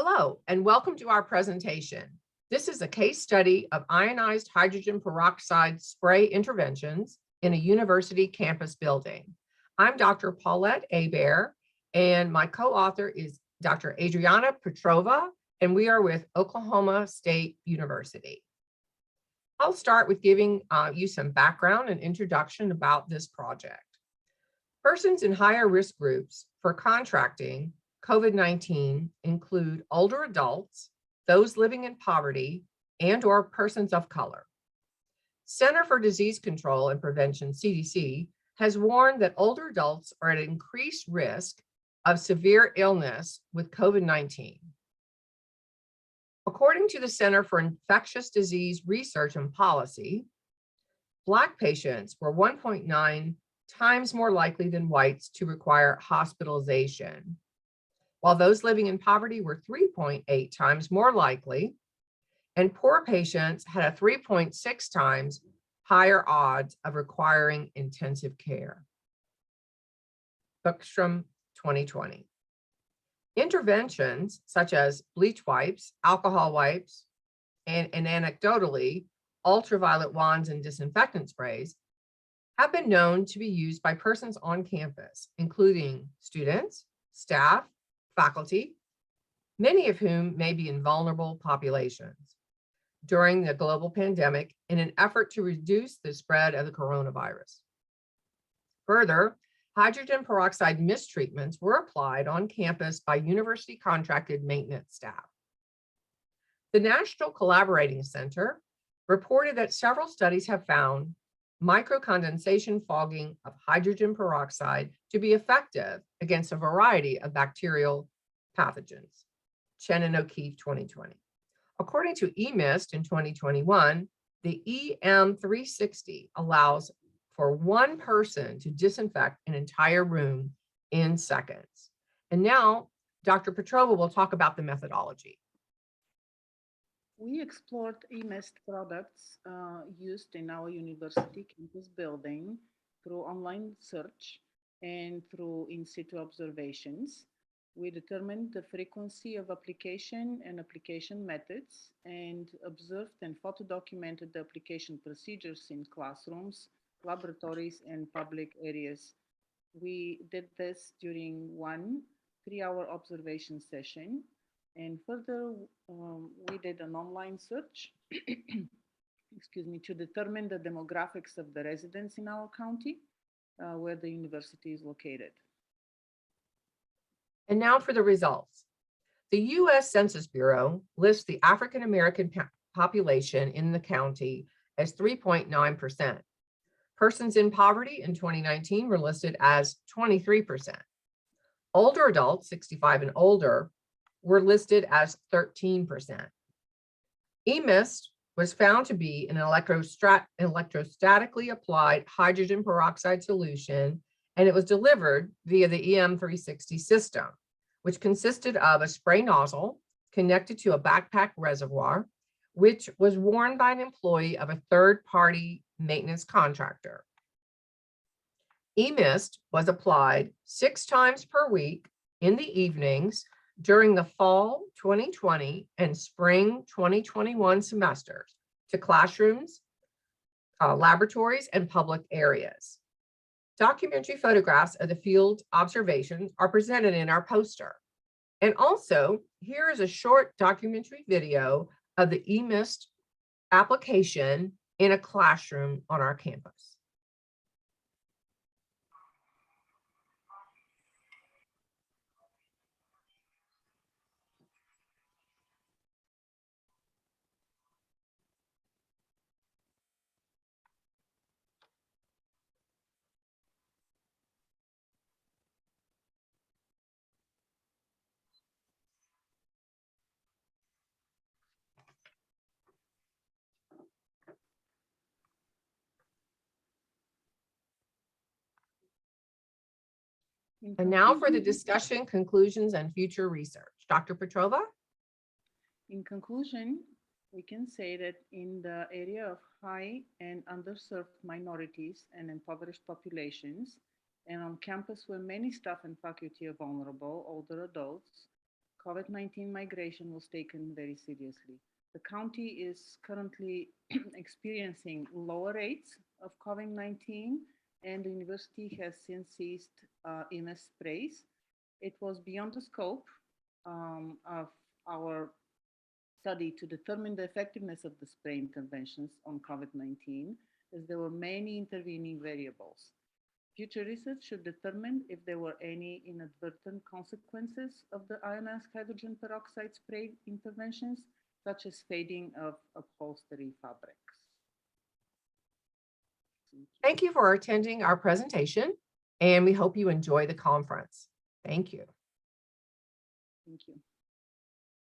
Hello, and welcome to our presentation. This is a case study of ionized hydrogen peroxide spray interventions in a university campus building. I'm Dr. Paulette Hebert, and my co-author is Dr. Adriana Petrova, and we are with Oklahoma State University. I'll start with giving you some background and introduction about this project. Persons in higher risk groups for contracting COVID-19 include older adults, those living in poverty, and/or persons of color. Center for Disease Control and Prevention, CDC, has warned that older adults are at increased risk of severe illness with COVID-19. According to the Center for Infectious Disease Research and Policy, Black patients were 1.9 times more likely than whites to require hospitalization, while those living in poverty were 3.8 times more likely, and poor patients had a 3.6 times higher odds of requiring intensive care. Beusekom 2020. Interventions such as bleach wipes, alcohol wipes, and anecdotally, UltraViolet wands and disinfectant sprays have been known to be used by persons on campus, including students, staff, faculty, many of whom may be in vulnerable populations during the global pandemic in an effort to reduce the spread of the coronavirus. Further, hydrogen peroxide mistreatments were applied on campus by university contracted maintenance staff. The National Collaborating Center reported that several studies have found micro-condensation fogging of hydrogen peroxide to be effective against a variety of bacterial pathogens. Chen O'Keeffe 2020. According to EMist in 2021, the EM360 allows for one person to disinfect an entire room in seconds. And now Dr. Petrova will talk about the methodology. We explored EMist products used in our university campus building through online search and through in-situ observations. We determined the frequency of application and application methods and observed and photo-documented the application procedures in classrooms, laboratories, and public areas. We did this during one 3-hour observation session. And further, we did an online search, to determine the demographics of the residents in our county, where the university is located. And now for the results. The U.S. Census Bureau lists the African American population in the county as 3.9%. Persons in poverty in 2019 were listed as 23%. Older adults, 65 and older, were listed as 13%. EMist was found to be an electrostatically applied hydrogen peroxide solution, and it was delivered via the EM360 system, which consisted of a spray nozzle connected to a backpack reservoir, which was worn by an employee of a third-party maintenance contractor. EMist was applied 6 times per week in the evenings during the fall 2020 and spring 2021 semesters to classrooms, laboratories, and public areas. Documentary photographs of the field observations are presented in our poster. And also, here is a short documentary video of the EMist application in a classroom on our campus. And now for the discussion, conclusions, and future research. Dr. Petrova? In conclusion, we can say that in the area of high and underserved minorities and impoverished populations, and on campus where many staff and faculty are vulnerable, older adults, COVID-19 migration was taken very seriously. The county is currently experiencing lower rates of COVID-19, and the university has since ceased EMist sprays. It was beyond the scope of our study to determine the effectiveness of the spray interventions on COVID-19, as there were many intervening variables. Future research should determine if there were any inadvertent consequences of the ionized hydrogen peroxide spray interventions, such as fading of upholstery fabrics. Thank you for attending our presentation, and we hope you enjoy the conference. Thank you. Thank you.